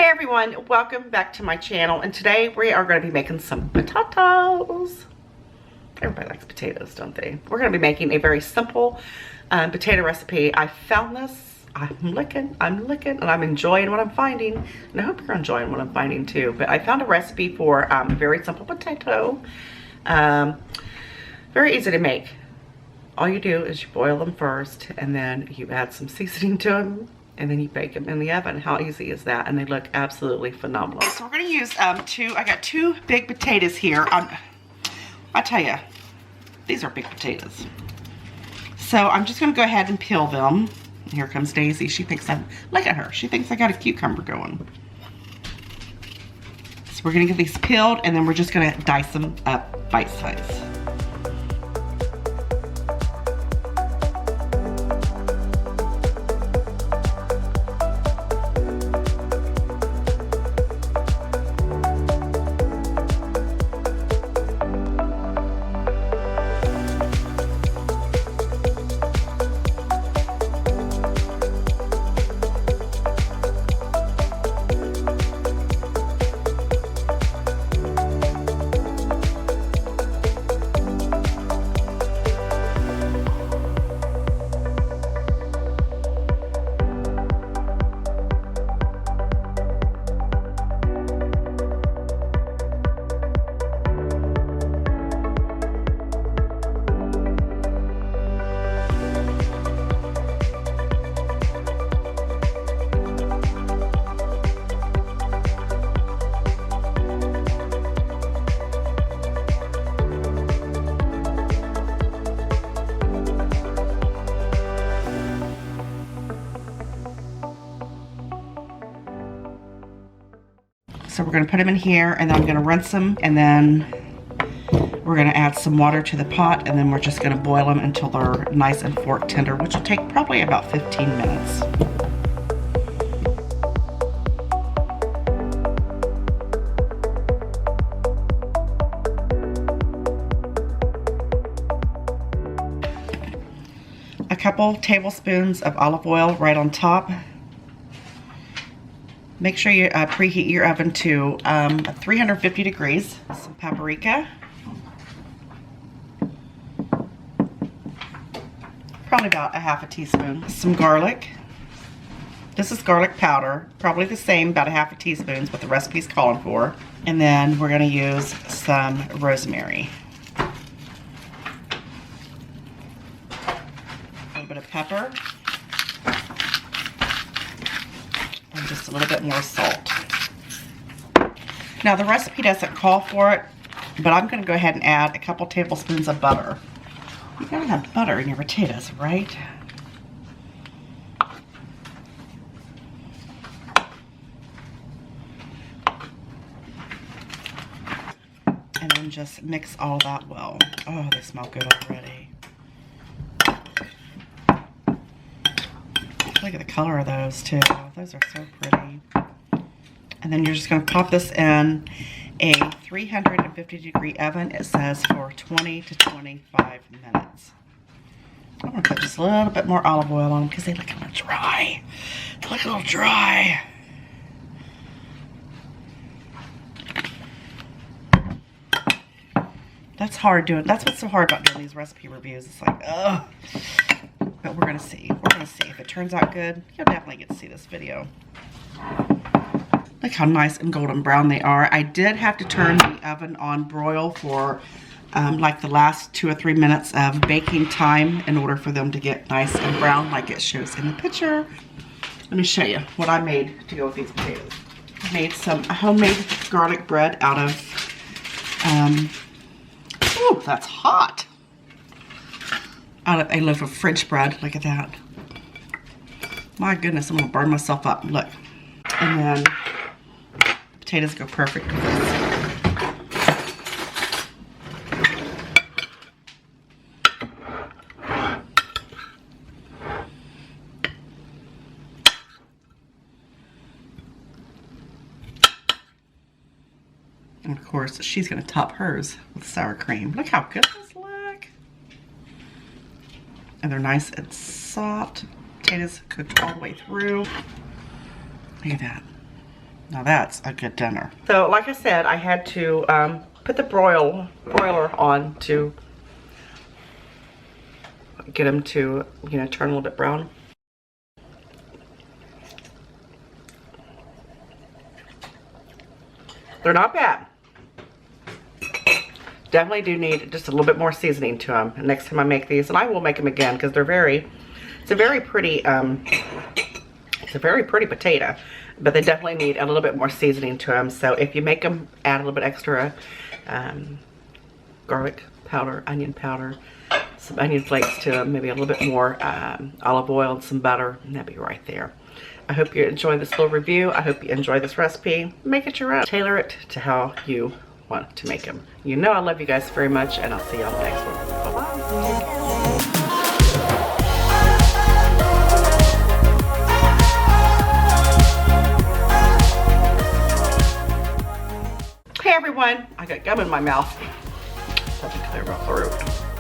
Hey everyone, welcome back to my channel, and today we are going to be making some potatoes. Everybody likes potatoes, don't they? We're going to be making a very simple potato recipe. I found this, I'm looking, and I'm enjoying what I'm finding, and I hope you're enjoying what I'm finding too. But I found a recipe for a very simple potato, very easy to make. All you do is you boil them first, and then you add some seasoning to them, and then you bake them in the oven. How easy is that? And they look absolutely phenomenal. Okay, so we're gonna use I got two big potatoes here. I tell you, these are big potatoes. So I'm just gonna go ahead and peel them. Here comes Daisy. She thinks look at her. She thinks I got a cucumber going. So we're gonna get these peeled, and then we're just gonna dice them up bite size. So we're gonna put them in here, and then I'm gonna rinse them, and then we're gonna add some water to the pot, and then we're just gonna boil them until they're nice and fork tender, which will take probably about 15 minutes. A couple tablespoons of olive oil right on top. Make sure you preheat your oven to 350 degrees. Some paprika. Probably about a half a teaspoon. Some garlic. This is garlic powder. Probably the same, about a half a teaspoon is what the recipe's calling for. And then we're gonna use some rosemary. A little bit of pepper. And just a little bit more salt. Now the recipe doesn't call for it, but I'm going to go ahead and add a couple tablespoons of butter. You gotta have butter in your potatoes, right? And then just mix all that well. Oh, they smell good already. Look at the color of those too. Those are so pretty. And then you're just going to pop this in a 350 degree oven. It says for 20 to 25 minutes. I'm going to put just a little bit more olive oil on them because they look a little dry. They look a little dry. That's hard doing. That's what's so hard about doing these recipe reviews. It's like, ugh. But we're going to see. We're going to see. If it turns out good, you'll definitely get to see this video. Look how nice and golden brown they are. I did have to turn the oven on broil for like the last 2 or 3 minutes of baking time in order for them to get nice and brown like it shows in the picture. Let me show you what I made to go with these potatoes. I made some homemade garlic bread out of, oh, that's hot. Out of a loaf of French bread. Look at that. My goodness, I'm gonna burn myself up. Look. And then the potatoes go perfect with this. And of course, she's gonna top hers with sour cream. Look how good those look. And they're nice and soft. Potatoes cooked all the way through. Look at that. Now that's a good dinner. So like I said, I had to put the broiler on to get them to, you know, turn a little bit brown. They're not bad. Definitely do need just a little bit more seasoning to them. And next time I make these, and I will make them again because they're it's a very pretty potato, but they definitely need a little bit more seasoning to them. So if you make them, add a little bit extra garlic powder, onion powder, some onion flakes to them, maybe a little bit more olive oil and some butter, and that'll be right there. I hope you enjoy this little review. I hope you enjoy this recipe. Make it your own. Tailor it to how you want to make them. You know I love you guys very much, and I'll see you on the next one. Bye-bye. Hey everyone, I got gum in my mouth. Let me clear my throat.